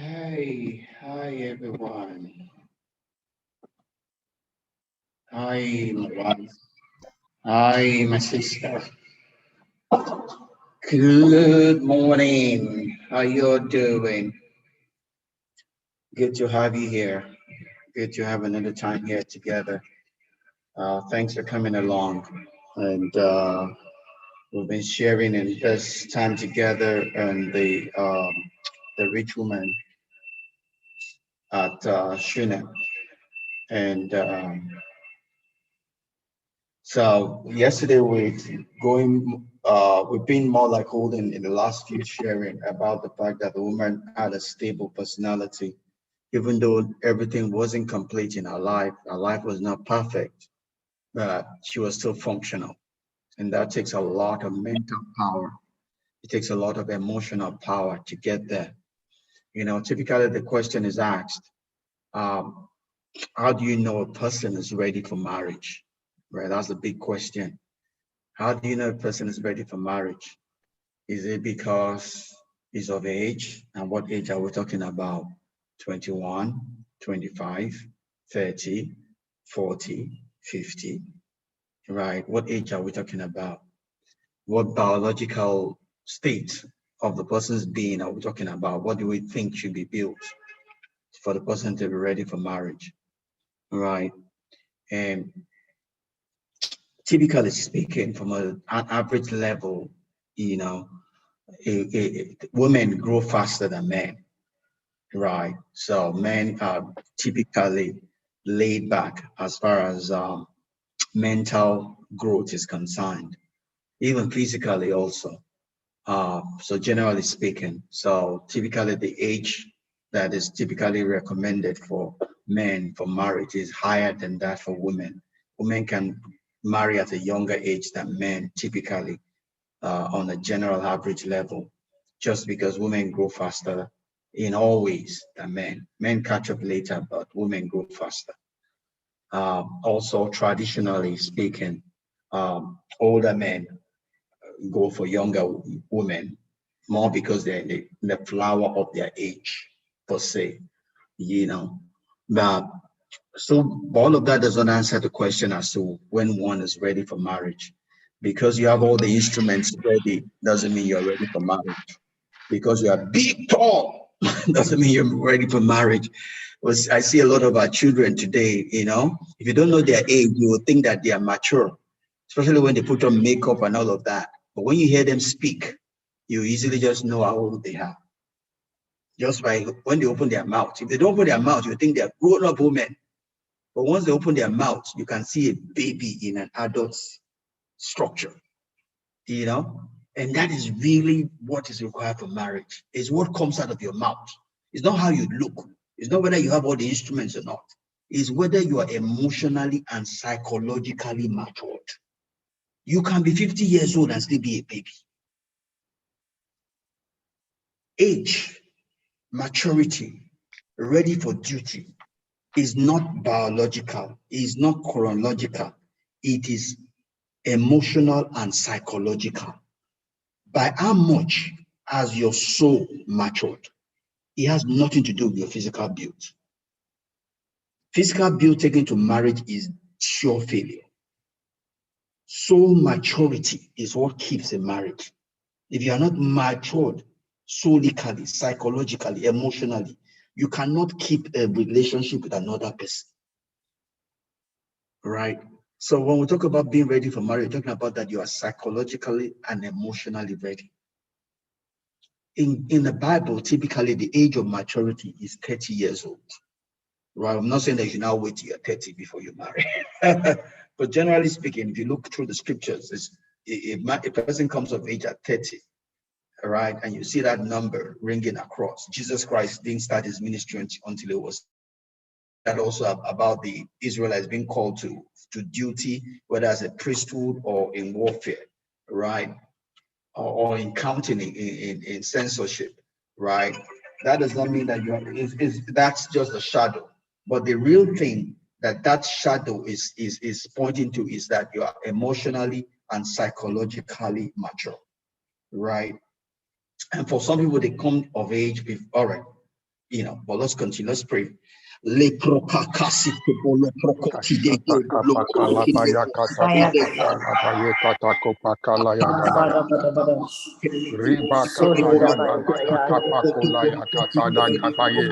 Hi everyone. Hi my wife. Hi my sister. Good morning. How you doing? Good to have you here. Good to have another time here together. Thanks for coming along. And we've been sharing in this time together and the rich woman at Shunem. And So yesterday we've been more like holding in the last few sharing about the fact that the woman had a stable personality, even though everything wasn't complete in her life was not perfect, but she was still functional. And that takes a lot of mental power. It takes a lot of emotional power to get there. Typically the question is asked, um, how do you know a person is ready for marriage? Right? That's a big question. How do you know a person is ready for marriage? Is it because he's of age? And what age are we talking about? 21, 25, 30, 40, 50, right? What age are we talking about? What biological state of the person's being are we talking about? What do we think should be built for the person to be ready for marriage, right? And typically speaking, from an average level, you know, women grow faster than men, right? So men are typically laid back as far as mental growth is concerned, even physically also. So generally speaking, so typically the age that is typically recommended for men for marriage is higher than that for women. Women can marry at a younger age than men typically on a general average level, just because women grow faster in all ways than men. Men catch up later, but women grow faster. Also, traditionally speaking, older men go for younger women more because they're in the flower of their age, per se, you know. But so all of that doesn't answer the question as to when one is ready for marriage. Because you have all the instruments ready doesn't mean you're ready for marriage. Because you are big, tall doesn't mean you're ready for marriage. I see a lot of our children today, if you don't know their age, you will think that they are mature, especially when they put on makeup and all of that. But when you hear them speak, you easily just know how old they are. Just by when they open their mouth. If they don't open their mouth, you think they're grown up women. But once they open their mouth, you can see a baby in an adult's structure, you know? And that is really what is required for marriage. Is what comes out of your mouth. It's not how you look. It's not whether you have all the instruments or not. It's whether you are emotionally and psychologically matured. You can be 50 years old and still be a baby. Age, maturity, ready for duty is not biological, is not chronological. It is emotional and psychological. By how much has your soul matured? It has nothing to do with your physical build. Physical build taken to marriage is sure failure. Soul maturity is what keeps a marriage. If you are not matured solically, psychologically, emotionally, you cannot keep a relationship with another person. Right? So when we talk about being ready for marriage, we're talking about that you are psychologically and emotionally ready. In the Bible, typically the age of maturity is 30 years old. Right? I'm not saying that you now wait till you're 30 before you marry. But generally speaking, if you look through the scriptures, a person comes of age at 30, right? And you see that number ringing across. Jesus Christ didn't start his ministry until it was that also about the Israelites being called to duty, whether as a priesthood or in warfare, right? Or in counting in censorship, right? That does not mean that that's just a shadow. But the real thing that shadow is pointing to is that you are emotionally and psychologically mature, right? And for some people, they come of age. All right, But let's continue. Let's pray. Le prokakasi kopolo prokoti de lo prokoti Riba kataya kapakolaya katada gabaye.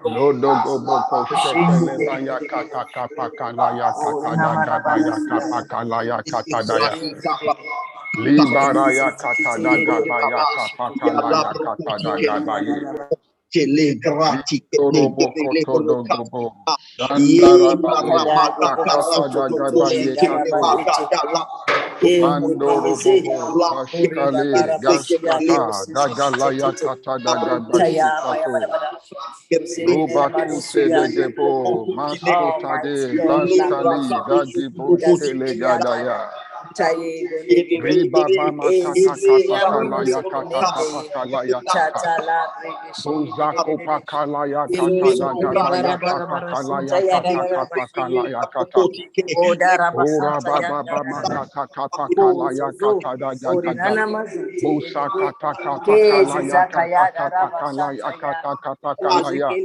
Lodo gobo koshekele baya katakapakalaya katada gabaya kapakalaya katadaya. Libaraya katada gabaya kapakalaya katada gabaye. Robo kotodo gobo. Sandara baye katada gabaye kato. Mandoro bobo, Bashkale, Gaskata, Dagalaya Kata Dagabashi Kato, Rubatu Sedegebo, Maskota de, Baskali, Dagibo Skele Gadaya, Riba Bama Kata Kapakalaya Kata Kapakalaya Kata, Buzako Pakalaya Kata Dagabaya Kapakalaya Kata Kapakalaya Kata, Ora baba bama kata kapa kala ya kata da gata. Busa kata kapa kala ya kata kapa kala ya kata kapa kala ya.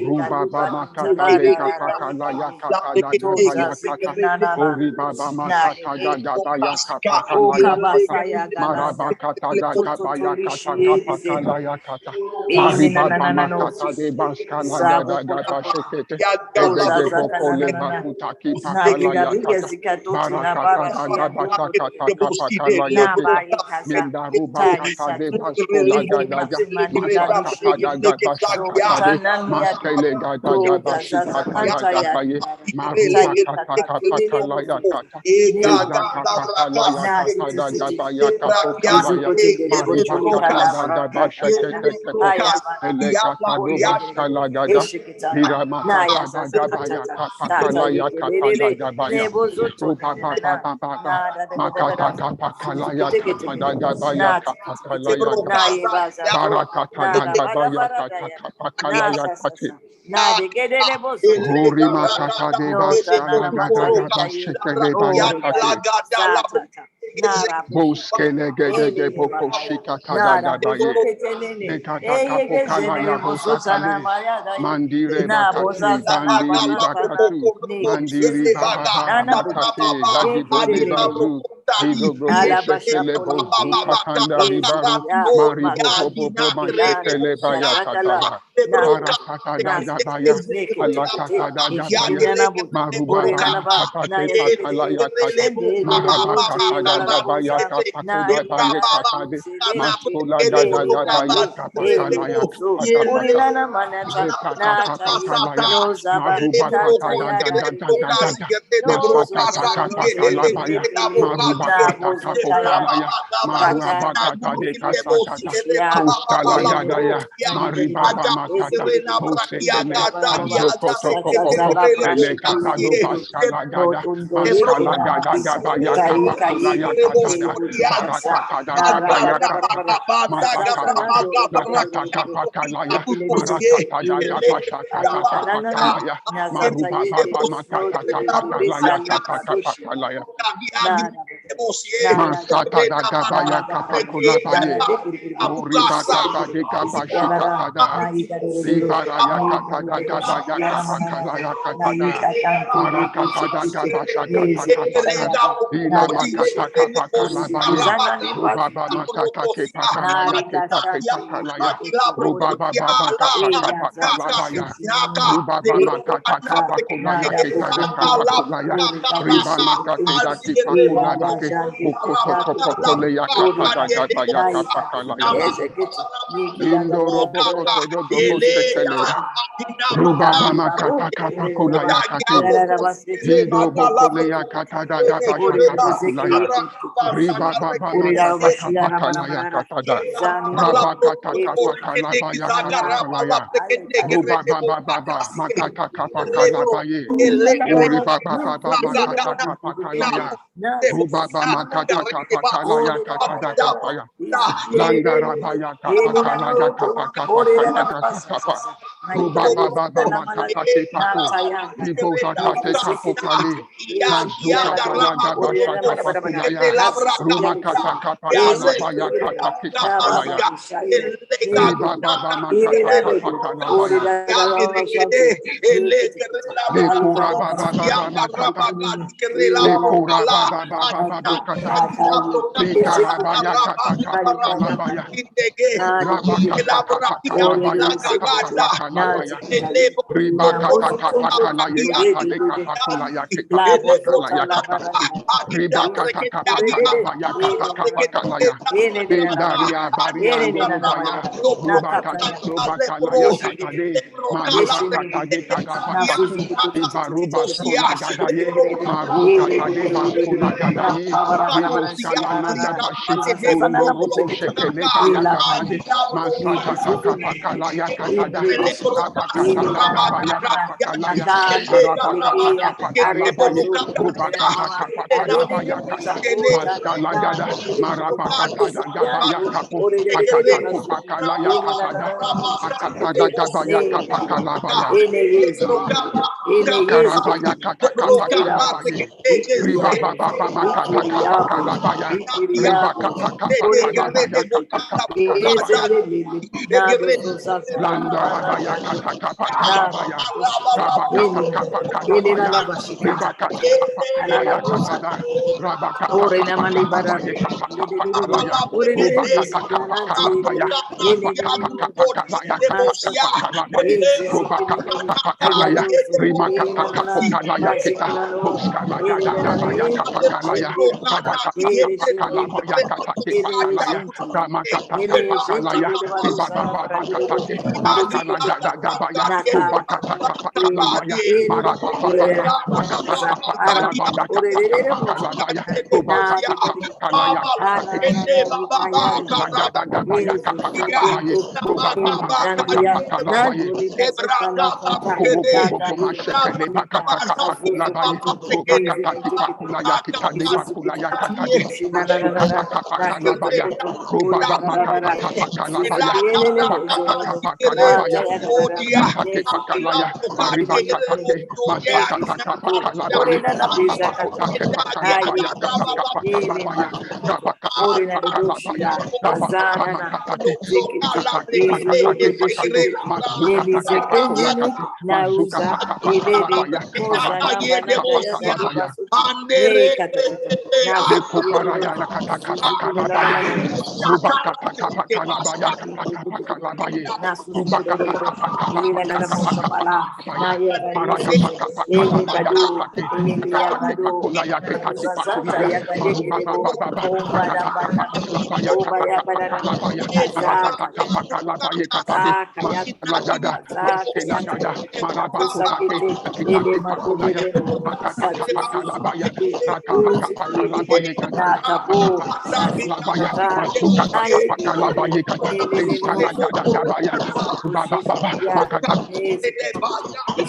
Ruba bama kata de kapa kala ya kata da gaba ya kata. Ori baba ma kata da gaba ya kapa kala ya kata. Maraba kata da gaba ya kata kapa kala ya kata. Mari baba ma kata de baskala da da gaba shekete. Edege boko le bakutaki pakala ya kata. Barakata da bashakata kapakala ya kata. Mendaruba kata de baskola gadaga. Masakata da gabashakata de. Maskele gadaga bashikata da gabaye. Maruba kata kapakala ya kata. Eza kapakala ya kata da gabaya kapokala ya. Mariba kata da gabashakete kepo. Ele kata do baskala gada. Hirama kata da gabaya kapakala ya kata da gabaya. Ruba baba baba makata kapakala ya kata da gabaya kapakala ya kata. Barakata da gabaya kata kapakala ya kata. Uri makata de baskala gada gaba shekele baya kate. Boskele gede de boko shikata da gabaye. Nekata kapokala ya bosakale. Mandire bakati, bandiri bakatu, mandiri baba makate, dagibole bazu, hido gobo shekele bozu katanda ribaru, maribo bobo mashekele baya katada, barakata dagabaya, alakata dagabaya, maruba makata pakalaya kata, marabakata dagabaya kapakula baye katade, maskula dagabaya kapakalaya kapakata. Zekata pakalaya, maruba kata da da da da da da da, masata kata pakalabaya, maruba kata kapokalaya, maruba kata de kasata, poskala gadaya, mariba makata, posekele, zokoto kopoko, ele kata do baskala gada, maskala gada gabaya kapakalaya kata da, barakata da gabaya kata, masakata, nakata kapakalaya, marakata daga bashakata kapakalaya, maruba baba makata kapakalaya kata kapakalaya. Masata daga baya kapakulabaye, moriba kata dega bashikata da, libaraya kata daga baya kapakalaya kata da, marakata daga bashakata kapaka, ina makata kapakalabaye, rubaba makata kepakalaya kepakalaya, rubaba baba kata kapakalabaya, rubaba makata kapakulaya ketada kapakulaya, riba makate daki pakulabake, mukoto kopokole yakata gabaya kapakalaya. Indoro bokoto dogo shekele. Rubaba makata kapakula yakati. Hido bokole yakata daga basha kapakulaya. Riba baba makata kapakala yakata da. Rabakata kapakala baya kapakalaya. Rubaba baba makata kapakala baye. Uri baba baba makata kapakalaya. Rubaba makata kapakala yakata da kapaya. Landara baya kapakala yakata kapakala yakata kapa. Ruba Baba Baba Katate Paku, Ribo Zatate Kapokali, Mazuka Tayada Bashata Pakulaya, Ruma Kata Kapakalabaya Kataki Pakalaya, Riba Baba Makata Kapakalabaya, Lekura Baba Baba Makata, Lekura Baba Baba Babukata, Lekarabaya Kata Kapakalabaya, Rabakata Kapakalabaya Kata Kapakalabaya, Riba Kata Kapakalaya Kata Lekapakulaya Kita Kapakalaya Kata, Riba Kata Kapakalabaya Kata Kapakalaya, Bendaria Bariando Lubaya, Ruba Kata Lobakalaya Katade, Maruba Katade Kadabashaki, Ibaruba Skola Gadaye, Maruka Tade Baskola Gadaye, Rimuskala Yadabashi, Undorobo Shekele Bayakatade, Masata Kapakalaya Katada, Rabakata Dabaya Kapakalaya, Arabakata Kapakalabaye, Rubakata Kapakalabaya Kata, Maskala Gada, Marabakata Dabaya Kapo, Akata Kupakalaya Katada, Akata Dabaya Kapakalabaya. Karabaya kata kapa kalabaye. Riba baba baba kata kapa kalabaya. Riba kata kapa kalabaya kata kapa kalabaya. Landa rabaya kata kapa kalabaya. Raba kata kapa kalabaya. Riba kata kapa kalaya katada. Raba kata kapa kalabaya kata kapa kalaya. Ruba kata kapa kalabaya. Raba kata kapa kalaya kata kapa kalabaya. Ruba kata kapa kalaya. Rima kata kapa kalaya kita. Muskala gada gabaya kapa kalaya. Raba kata kapa kalabaya kata kapa kalaya. Rama kata kapa kalaya. Riba baba kata ke. Maskala gada gabaya. Ruba kata kapa kalabaya. Maraba baba. Makata kapa kalabaya kata kapa kalabaya. Ruba kata kapa kalaya kata ke. Lagada gabaya kapa kalabaye. Ruba baba kata kapa kalabaye. Kubu kubu kuma shekele bakata kapa kulabaye. Ruba kata kipa kulaya kita ni bakulaya kata de. Masukata kapa kalabaya. Ruba baba kata kapa kalabaya. Ruba kata kapa kalabaya. Kata kipa kalaya. Ariba kata ke. Masakata kapa kalabaye. Araba kota kipa kalabaya kata kapa kalabaya. Raba kata kapa kalabaya. Raba kata makata ke. Kata kita kata kipa katu. Masukata kipa kulakati. Mazukata kapa kalabaya. Arabakata kapa kalabaya. De kuparaya na kata kapa kalabaya. Rubakata kapa kalabaya kata kapa kalabaye. Rubakata kapa kalabaya kata kapa kalabaya. Marakata kapa kalabaya kata ke. Kata kipa kulaya kita kipa kulaya. Maruba baba baba. Makata kapa kalabaya kata kapa kalabaya. Marakata kapa kalabaya kata ke. Maskala gada. Maskela gada. Marabakuta ke. Kita kipa kulaya. Makata kapa kalabaya. Rakata pakalabaya kata pakalabaya masuka kata pakalabaya kata iskala gada gabaya baba baba makata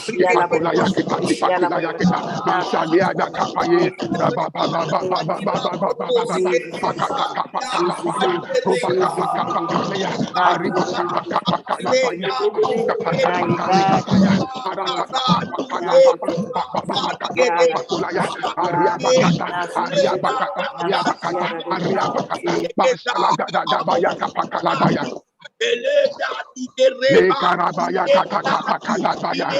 kipakulaya kita kipakulaya kita masalia da kapaye baba baba baba baba baba baba makata pakalabaya rupa kata pakalabaya ariba kata pakalabaya masuka kata pakalabaya arakata pakalabaya baba makata pakulaya Ariabakata, Ariabakata, Ariabakata, Ariabakata, Masalagada Gabaya Kapakalabaya. Le karabaya kata kapa kalabaya.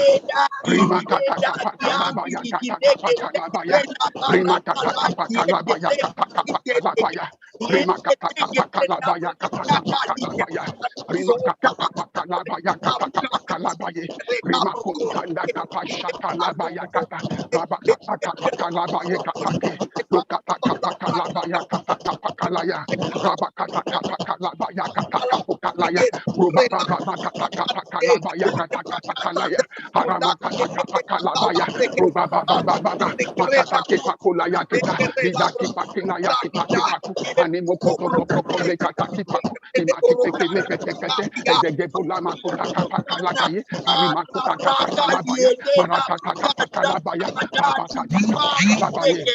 Rima kata kapa kalabaya kata kapa kalabaya. Rima kata kapa kalabaya kata kapa kalabaya. Rima kata kapa kalabaya kata kapa kalabaya. Rima kata kapa kalabaya kata kapa kalabaya. Rima kuntanda kapa shakalabaya kata. Raba kata kapa kalabaya kata ke. Lukata kapa kalabaya kata kapa kalaya. Raba kata kapa kalabaya kata kapa kalaya. Ruba baba kata kapa kalabaya kata kapa kalaya. Harama kata kapa kalabaya. Ruba baba baba makata kipa kulaya kita. Ida kipa kilaya kita kipa ku. Animo koto koto kole kata kipa ku. Imati teke lepete kete. Edege bulama kuta kapa kalaka baye, arimakuta kakala baye, marakata kakala baye, rabakata kakala baye.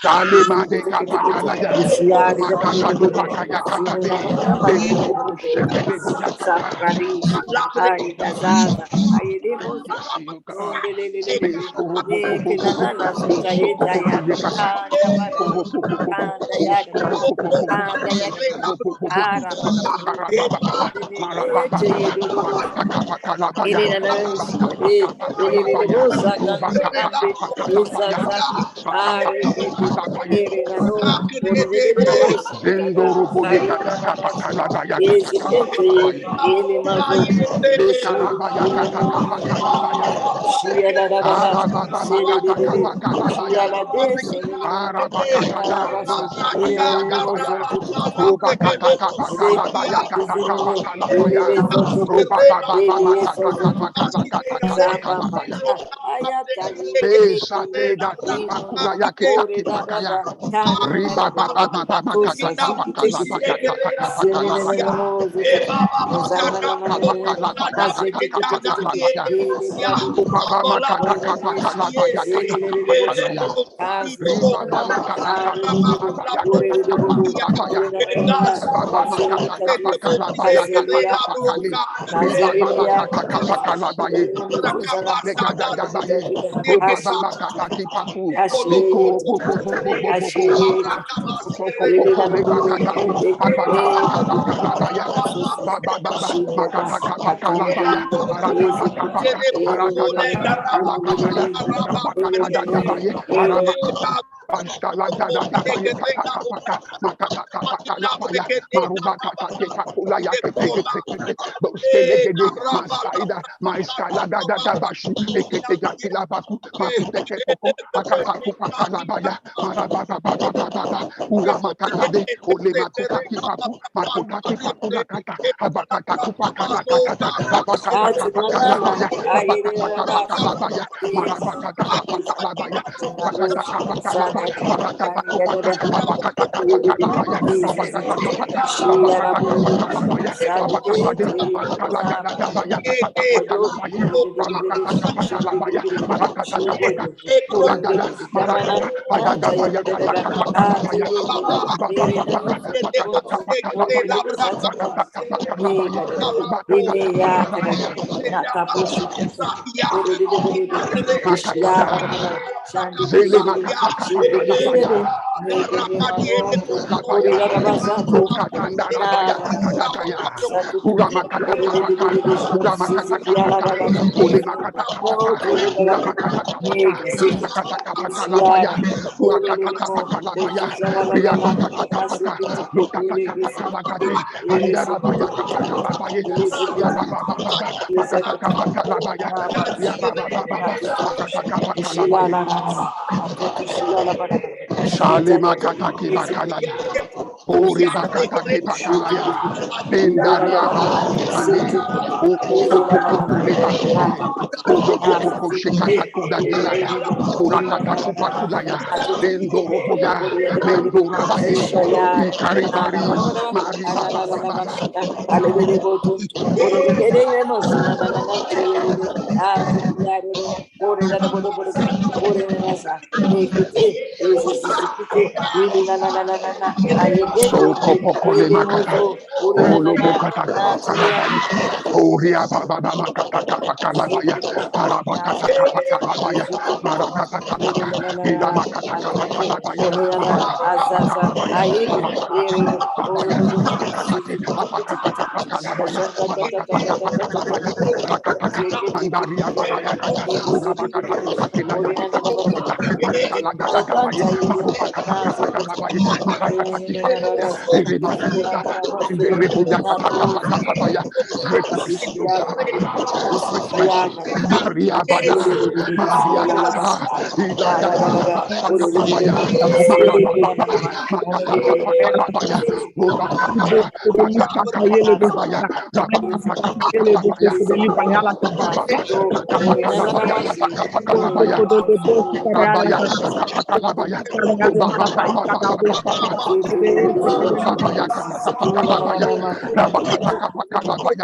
Salima de kapakalaya, makata kupakaya kakade, bendoro shekede buyakata. Zendoro boye kata kapa kalabaya kata kapa kalabaya. Bekarabaya kata kapa kalabaya. Arababa kata kapa kalabaya. Arabakata kalabaya. Ruba kata kapa kalabaya kata kapa kalabaya. Ruba baba kata kapa kalabaya. Besa te da kupakula ya kitaki pakaya. Riba baba kata kapa kalabaya kata kapa kalabaya. Salima kataki bakalaya. Ori bakataki bakalaya. Bendaria basikande. Oko libakude. Odo poko shikata kudagilaya. Urakata kupakulaya. Mendoro boya. Mendora baye. Ikari bari. Mari baba baba. So kopokole makata. Olobo kata kapakalabaye. Oria baba baba kata kapakalabaya. Araba kata kapakalabaya. Marakata kapaka. Ilama kata kapakalabaya. Arakata kapakalabaya. Arakata kapakalabaya. Arakata apakata kapakalabaya. Marakata kapakalabaya. Rakataka. Mandaria baraya kata. Urabakata kapakilaya kata. Maskalagada kapaye. Marupakata kapakalabaya. Marakata kipakaya. Great mercy, O God. Great mercy. Riabada. Maria Kata. Ilagada. Sakalabaya. Marababa. Makata Kapakalabaya. Urakata. Makata Kapakalabaya. Rabakata Kapakalabaya. Kapakalabaya. Kapakalabaya. Babaya Kata Kapakalabaya. Babaya Kata Kapakalabaya. Rabakata Kapakalabaya.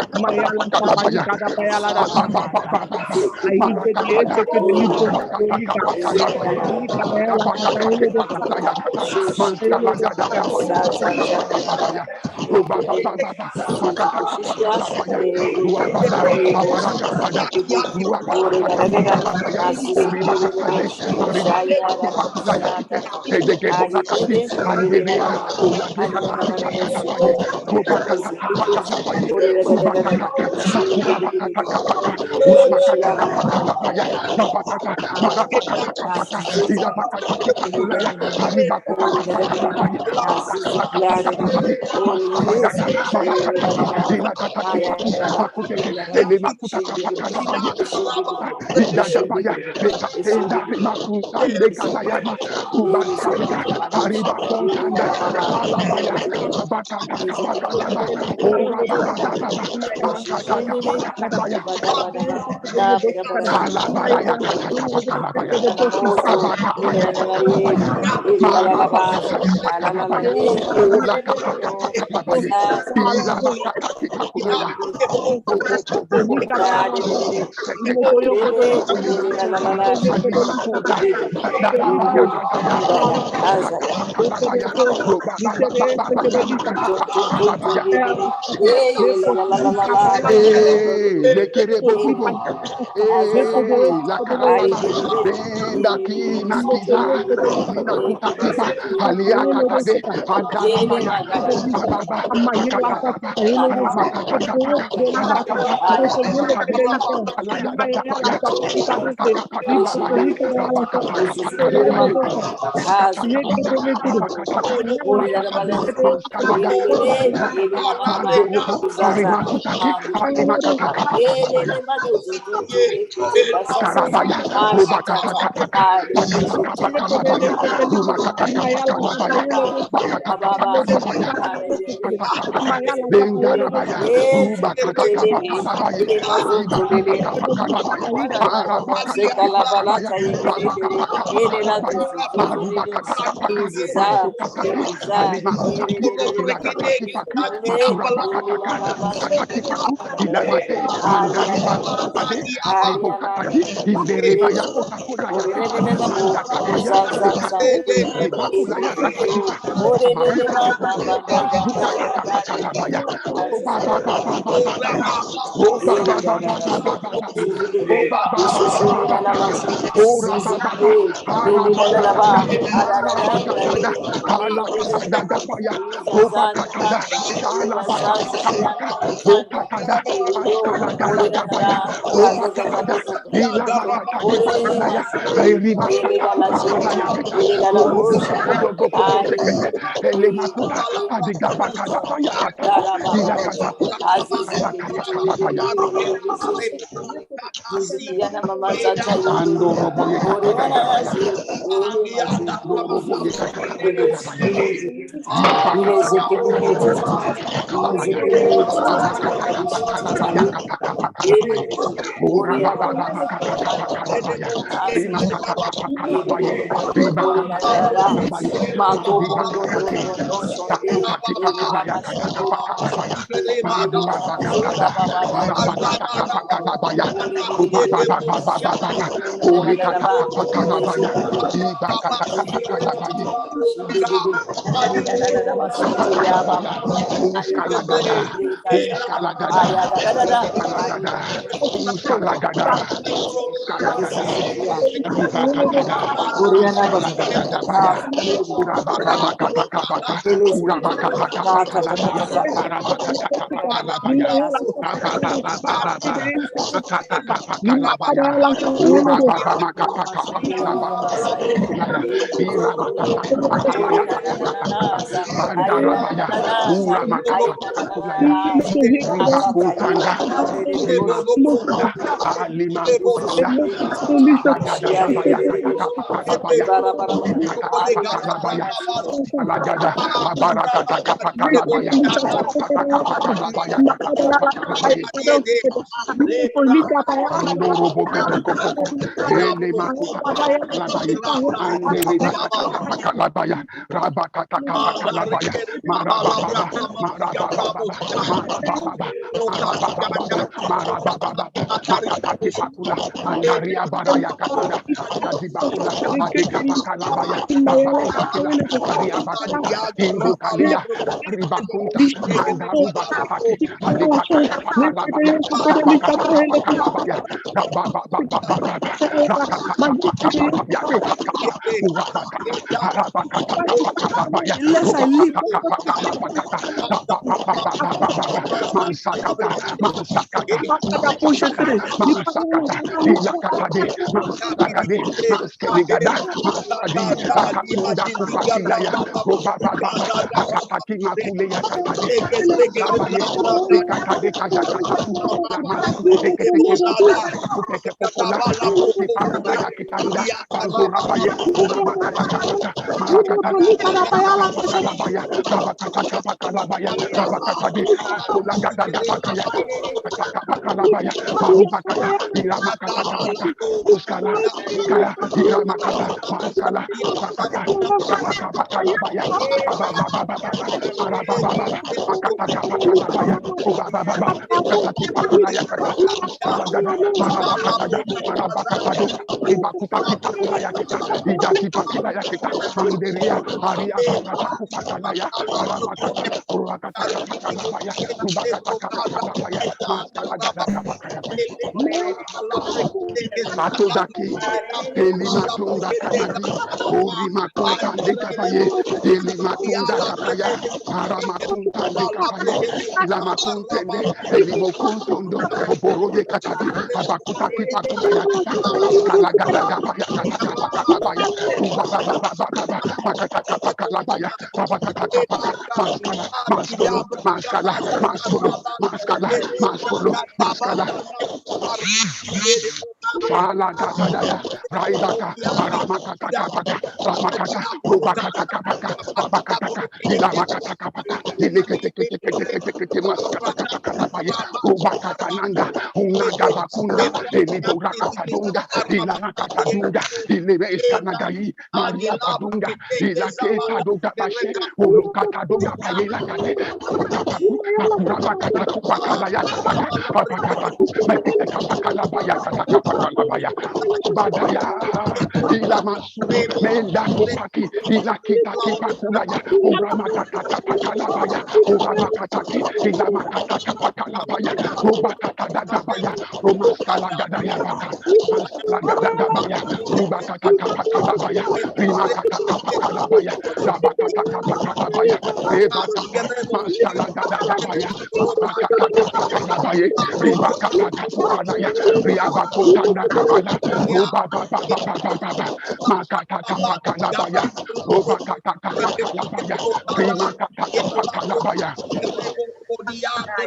Alima Kutanda, Gada Pakalabaya, Pakalabaya, Alagada, Abarakata Kapakalabaya, Pakalabaya, Andoro Boko, Ele Makuta Pakalabaya, Andele Bakata Pakalabaya, Rabakata Kapakalabaya, Marababa, Makatati Pakula, Andaria Baraya Katada, Agazibakula, Adika Pakalabaya, Rabakutakila, Ariabakunda, Indukalia, Ribakunta, Andarubakatati, Alikata Pakalabaya, Rabakata Pakalabaya, Mansakata, Ilakatade, Mansalagade, Manskeligada, Mansadi, Akatunda Kupakilaya, Akataki Makuleya Katade, Labaye, Ekatade Kajakataku, Lamasu, Ekateke Pokola, Pakula Yakitanda, Banzurabaye, Urabakatakapata, Marakata, Pakalabaya, Rabakatakapalabaya, Rabakatade, Askulagadagapakaya, Pakalabaya, Marubakata, Iramakata, Uskala, Skala, Iramakata, Maskala, Abakata, Pakalabaya, Marababa, Makatakapakalabaya, Ubababa, Katati Pakulaya Kata, Askalagada, Marabakata, Ribakutaki Pakulaya Kita, Idaki Pakilaya Kita, Manderia, Aria Bakata Kupakalaya, Arabakata, Urakata Pakalabaya, Ubakata Pakalabaya, Maskalagada Kapakaya. Matodaki, Elimatunda Kanadi, Orimakuntande Kapaye, Elimatunda Kapaya, Aramakuntande Kapaye, Ilamakuntende, Elimokuntondo, Oborode Katadi, Abakutaki Pakula Yakata, Askalagada Kapaya, Katakapakalabaya, Ubababababa, Makatakapakalabaya, Rabakatapaka, Maskala, Salagadaya, Raidaka, Aramakataka, Ramakata, Rubakatakapaka, Rabakataka, Ilamakataka, Ilikete Maskatakapakalabaya, Rubakatananga, Unagabakunda, Eliborakatadunga, Ilanakatadunga, Ileveskanagayi, Maria Padunga, Ilaketa Dogabashe, Urukatadoga Payelakate, Apakataku, Makurabakataku Pakalaya Kataka, Apakataku, Makitakapakalabaya Katakapakalabaya, Badaya, Ilamasu, Mendako Paki, Ilakitaki Pakulaya, Uramakatakapakalabaya, Uramakataki, Ilamakatakapakalabaya, Rubakatadagabaya, Rumaskalagadaya Baka, Maskalagadagabaya, Rubakatakapakalabaya, Rimakatakapakalabaya, Rabakatakapakalabaya, Rebakata, Maskalagadagabaya, Rabakatakapakalabaya, Ribakatakapukanaya, Riabakutanda Kapala, Rubababababababa, Makatakapakalabaya, Rubakatakapakalabaya, Rimakatakapakalabaya,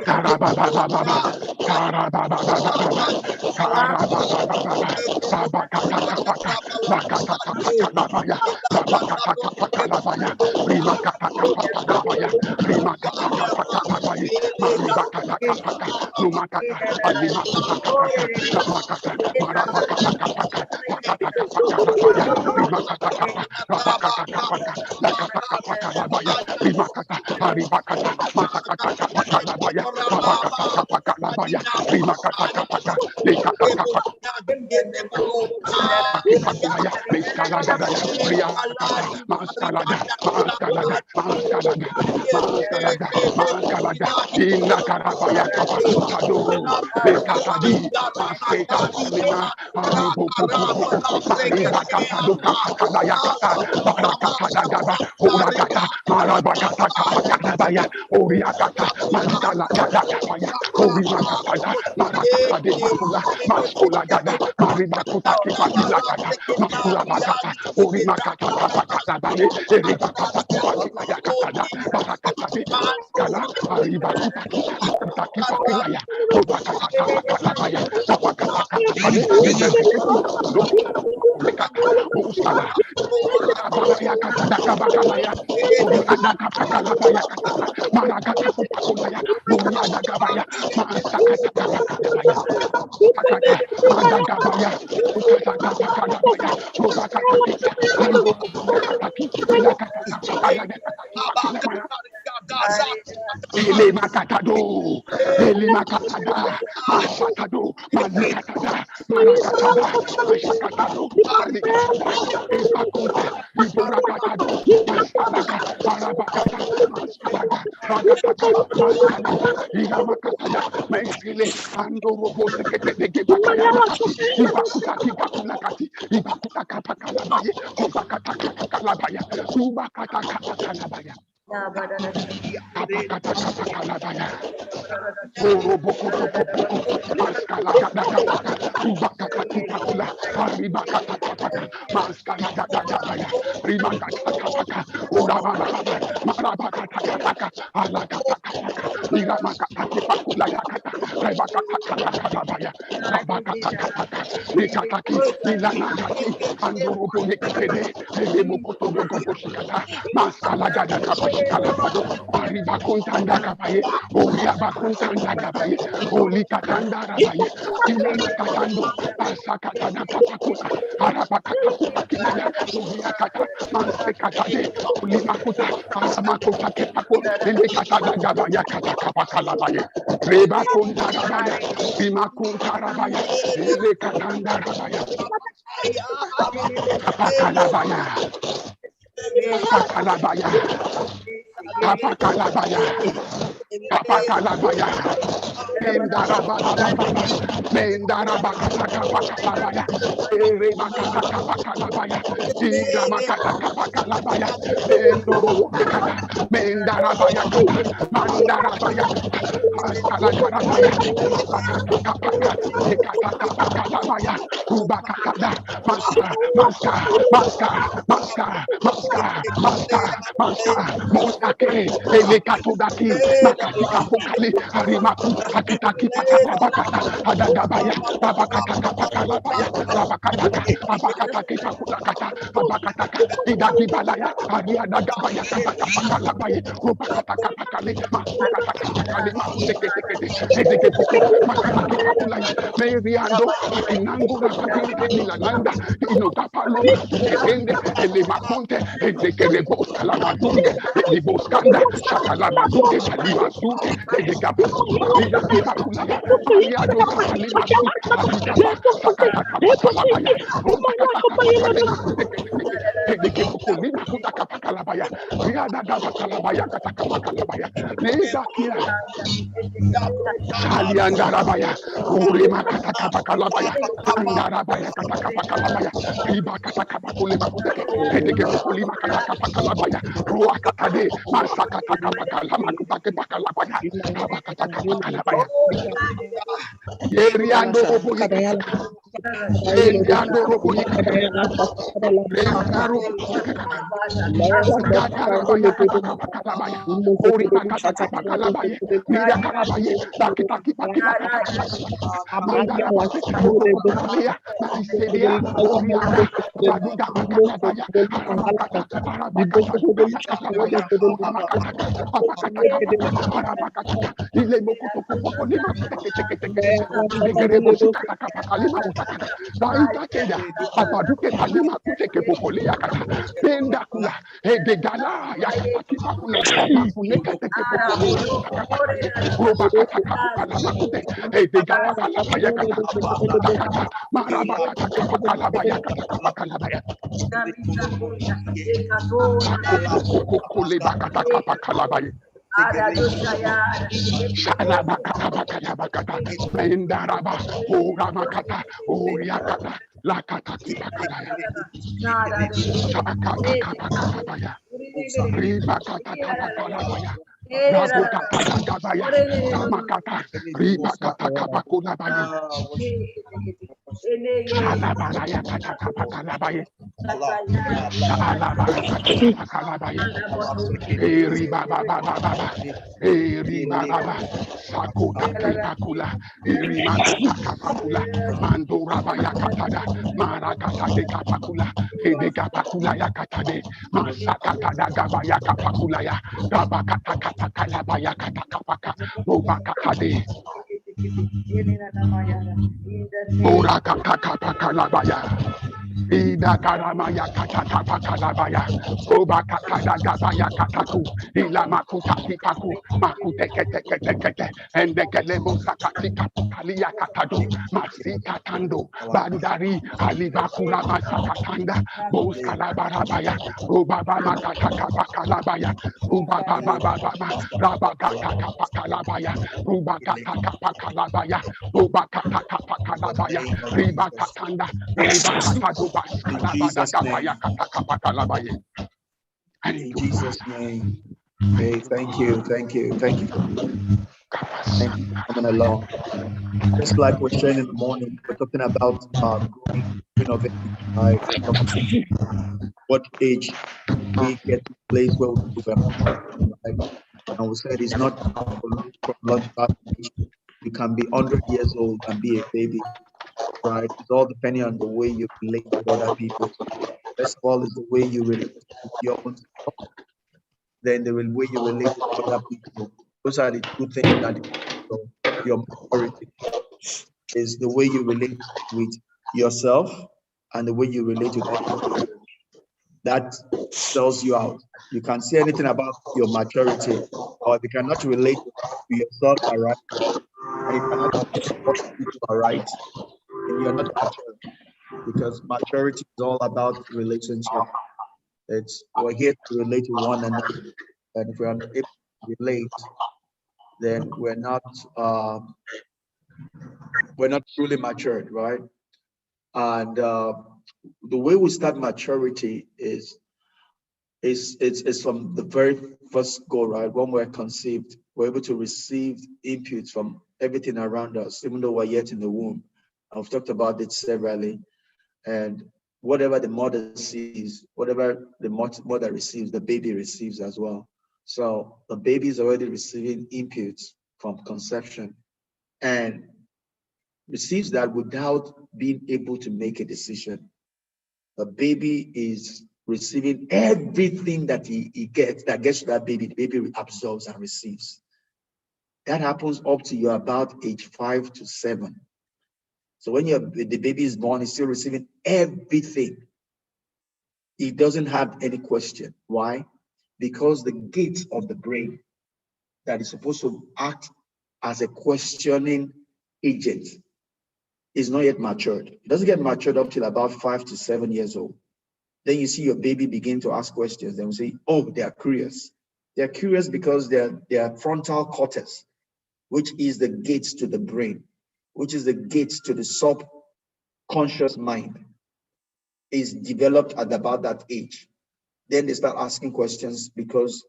Karababababa, Karababababa, Karababababa, Rabakatakapaka, Rakatakapakalabaya, Rabakatakapakabaya, Rimakatakapakalabaya, Rimakatakapakalabaya, Maribakatakapaka, Numakata, Alimakupakapaka, Ramakata, Marabakatakapaka, Rakatakapakalabaya, Rimakatakapak, Rabakatakapaka, Lakatakapakalabaya, Rimakata, Haribakata, Masakatakapakalabaya, Rabakatakapaka, Rimakatakapakalabaya, Likatakapak. Akipakulaya, Miskalagadaya, Priakata, Maskalada, Ilakarabaya Kapakutado, Bekatadi, Masketa Lima, Aribupupupu, Maribakatado Kapakalaya Kata, Barakata Gaba, Urakata, Marabakata Kapakalabaya, Oriakata, Maskalagada Kapaya, Orimakata, Marakata de Bakula, Maskulagada, Maribakuta Kipakilakata, Makulabakata, Orimakata Kapakalabaya, Eribakata Kupakilaya Katada, Barakata de Skala, Ele makatado, ele makatada, masakado, malikatada, marakataba, masakatado, malikatada, epakunta, iborakatado, masalaka, barabakata, masalaka, rakataka, masalaka, igamakataya, mesile, andorobo sekete bakaya makati, ibakutaki bakulakati, ibakutaka pakalabaya, kubakataka pakalabaya, kubakataka pakalabaya. Kalabado, Arriba Kuntanda Kabaye, Oriaba Kuntanda Kabaye, Oli Katanda Rabaye, Ilana Katando, Asakatana Papakuta, Arabakata Kinaya, Oriakata, Mansekatade, Olimakuta, Aramakuta Kepako, Elikata Gabaya Katakapakalabaye, Reba Kuntarabaya, Rima Kuntarabaya, Elekatanda Rabaya, Apakalabaya, Apakalabaya. Apakalabaya, Apakalabaya, Mendarabaya, Mendarabakatakapakabaya, Eremakatakapakalabaya, Iramakatakapakalabaya, Endorobekata, Mendarabaya kata, Mandarabaya kata, Askalagarabaya, Masakatakapaka, Ekatakapakalabaya, Ubakatada, Mostake, Elekatodaki, Makatika Pokali, Arimaku, Akitaki Pakalabakata, Adagabaya, Abakataka Pakalabaya, Abakataka, Abakataki Pakulakata, Abakataka, Idagibalaya, Ariadagabaya, Kataka Pakalabaya, Rupakataka Pakali, Makukataka Pakali, Makutekete, Edekepoko, Makalaki Pakulaya, Meriando, Inangura Patinte, Milananda, Inotapaluma, Tuketende, Elemaconte, Edekerebos, Calamadunde, Ediboskanda, Shakalamadude, Palimazute, Edekapaku, Idakipakulaya, Aliado Kapalimasu, Adigaba, Sakatakapakalabaya, Rumpakatakapakalema, Edekepokolima Kutakapakalabaya, Riadagabakalabaya, Katakapakalabaya, Nedakia. Shaliandarabaya, Urima Katakapakalabaya, Andarabaya Katakapakalabaya, Riba Katakapakulima Kuteke, Edekepokulima Katakapakalabaya, Ruakatade, Masakatakapakalama Kutakapakalabaya, Abakatakapakalabaya, Yeriando Roboyika, Yeriando Roboyika, Rendaru, Gatarabaya Katakapakalabaya, Urima Katakapakalabaya, Mira Karabaye, Bakitaki Pakila Mandarabate, Rokopolia, Marisedia, Orianda, Radiga Pakalabaya, Arabakata, Arabakata, Arabakata, Aramakata, Apakata, Arabakata, Ilemokotokopolima, Idegerebo Sukataka Pakalima Utakata, Daitakeda, Apaduke Palima Kuteke Popolia Kata, Pendakula, Edegala, Yakataki Pakula, Ipuneka Teke Popolima Utakata, Robakataka Pakalabakute, Edegapakalabaya Kata, Matakata, Marabakata Kapakalabaya Kata Kapakalabaya. Kulebakata Kapakalabaya. Shalabakatabakata, Mendaraba, Uramakata, Uriakata, Lakata Kipakalaya, Shakata Kapakalabaya, Ribakata Kapakalabaya, Rabukata Gabaya, Samakata, Ribakata Kapakulabaya. Mandora Bayakatada, Marakata de Kapakula, Edekapakula Yakatade, Masakata Gabayaka Pakulaya, Rabakata Katakala Kapaka, Robakatade, Morakata Kapakalabaya. Ida karamaya katata pakalabaya, oba katada gabaya kataku, ila makuta pipaku, makute kete kete kete, ende kelebo sakati kapukalia katado, masika tando, bandari, alibakula masakatanda, bos kalabarabaya, oba baba kataka pakalabaya, oba baba baba, rabakata pakalabaya, oba kataka pakalabaya, oba kataka pakalabaya, riba katanda, riba katado. In Jesus' name. In Jesus' name. Hey, thank you for coming along. Just like we're sharing in the morning, we're talking about growing innovative, right? What age we get to a place where we're mature, right? And we said it's not chronological age. You can be 100 years old and be a baby, right? It's all depending on the way you relate with other people. First of all, is the way you relate with your own self, then the way you relate with other people. Those are the two things that your maturity is, the way you relate with yourself and the way you relate with other people. That spells you out. You can't say anything about your maturity, or if you cannot relate to yourself right, and you cannot relate to other people right, and you're not mature. Because maturity is all about relationship. We're here to relate to one another, and if we're not able to relate, then we're not truly matured, right? And the way we start maturity is from the very first go, right? When we're conceived, we're able to receive inputs from everything around us, even though we're yet in the womb. I've talked about it severally. And whatever the mother sees, whatever the mother receives, the baby receives as well. So the baby is already receiving inputs from conception and receives that without being able to make a decision. The baby is receiving everything that he gets, that gets to that baby, the baby absorbs and receives. That happens up to you about age 5 to 7. So when the baby is born, he's still receiving everything. He doesn't have any question. Why? Because the gate of the brain that is supposed to act as a questioning agent is not yet matured. It doesn't get matured up till about 5 to 7 years old. Then you see your baby begin to ask questions. Then we say, oh, they are curious. They are curious because their frontal cortex, which is the gates to the brain, which is the gates to the subconscious mind, is developed at about that age. Then they start asking questions because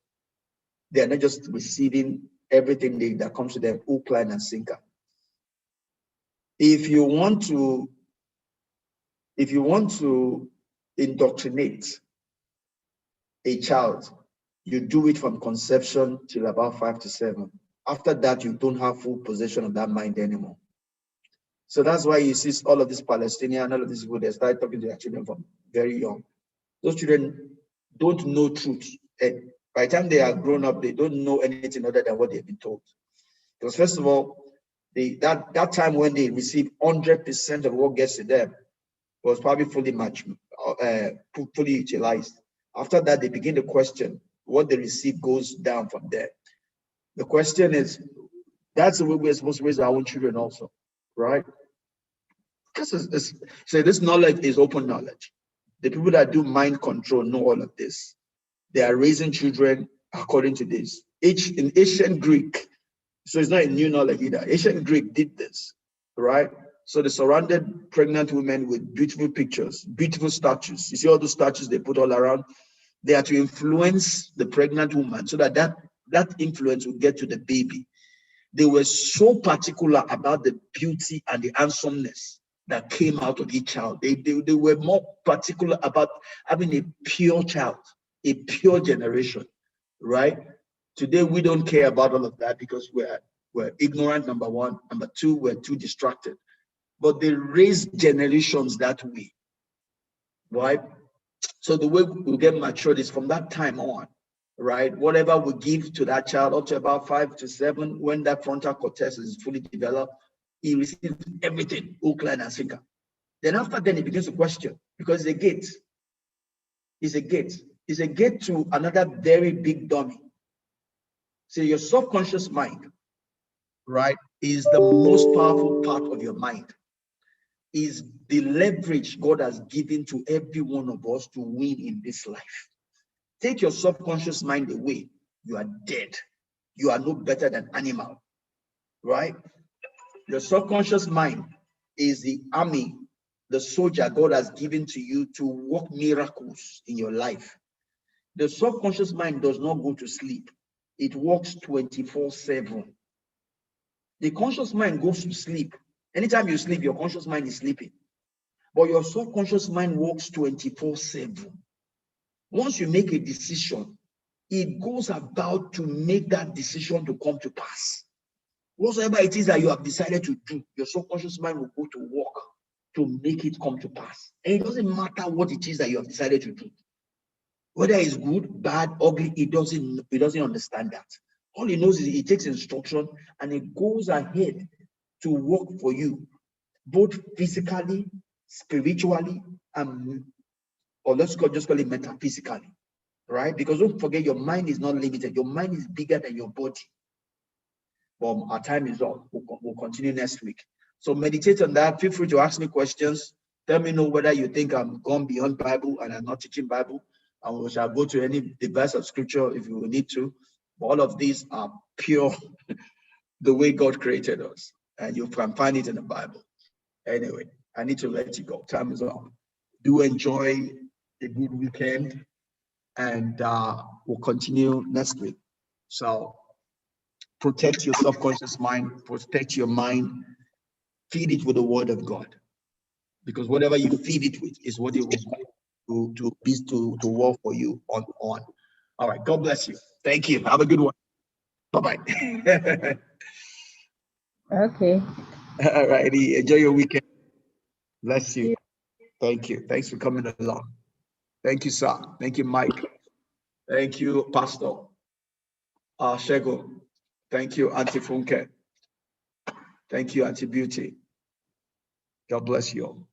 they're not just receiving everything that comes to them, hook, line, and sinker. If you want to indoctrinate a child, you do it from conception till about 5 to 7. After that, you don't have full possession of that mind anymore. So that's why you see all of these Palestinians, all of these people, they start talking to their children from very young. Those children don't know truth. And by the time they are grown up, they don't know anything other than what they've been told. Because first of all, that time when they receive 100% of what gets to them was probably fully utilized. After that, they begin to question. What they receive goes down from there. The question is, that's the way we're supposed to raise our own children also, right? Because this knowledge is open knowledge. The people that do mind control know all of this. They are raising children according to this. In ancient Greek, so it's not a new knowledge either. Ancient Greek did this, right? So they surrounded pregnant women with beautiful pictures, beautiful statues. You see all those statues they put all around? They are to influence the pregnant woman so that influence will get to the baby. They were so particular about the beauty and the handsomeness that came out of each child. They were more particular about having a pure child, a pure generation, right? Today, we don't care about all of that because we're ignorant, number one. Number two, we're too distracted. But they raised generations that way, right? So the way we get matured is from that time on, right? Whatever we give to that child up to about 5 to 7, when that frontal cortex is fully developed, he receives everything, hook, line, and sinker. Then after then, he begins to question because it's a gate. It's a gate. It's a gate to another very big dummy. So your subconscious mind, right, is the most powerful part of your mind. Is the leverage God has given to every one of us to win in this life. Take your subconscious mind away, you are dead. You are no better than animal, right? Your subconscious mind is the army, the soldier God has given to you to work miracles in your life. The subconscious mind does not go to sleep. It works 24/7. The conscious mind goes to sleep. Anytime you sleep, your conscious mind is sleeping. But your subconscious mind works 24/7. Once you make a decision, it goes about to make that decision to come to pass. Whatsoever it is that you have decided to do, your subconscious mind will go to work to make it come to pass. And it doesn't matter what it is that you have decided to do. Whether it's good, bad, ugly, it doesn't understand that. All it knows is it takes instruction and it goes ahead to work for you, both physically, spiritually, or let's just call it metaphysically, right? Because don't forget, your mind is not limited. Your mind is bigger than your body. Well, our time is up. We'll continue next week. So meditate on that. Feel free to ask me questions. Tell me know whether you think I'm gone beyond Bible and I'm not teaching Bible. And we shall go to any verse of scripture if you need to. But all of these are pure the way God created us. And you can find it in the Bible. Anyway, I need to let you go. Time is up. Do enjoy a good weekend. And we'll continue next week. So protect your subconscious mind, protect your mind, feed it with the word of God. Because whatever you feed it with is what it will to work for you on. All right, God bless you. Thank you. Have a good one. Bye-bye. Okay. All righty. Enjoy your weekend. Bless you. Thank you. Thanks for coming along. Thank you, sir. Thank you, Mike. Thank you, Pastor Shego. Thank you, Auntie Funke. Thank you, Auntie Beauty. God bless you all.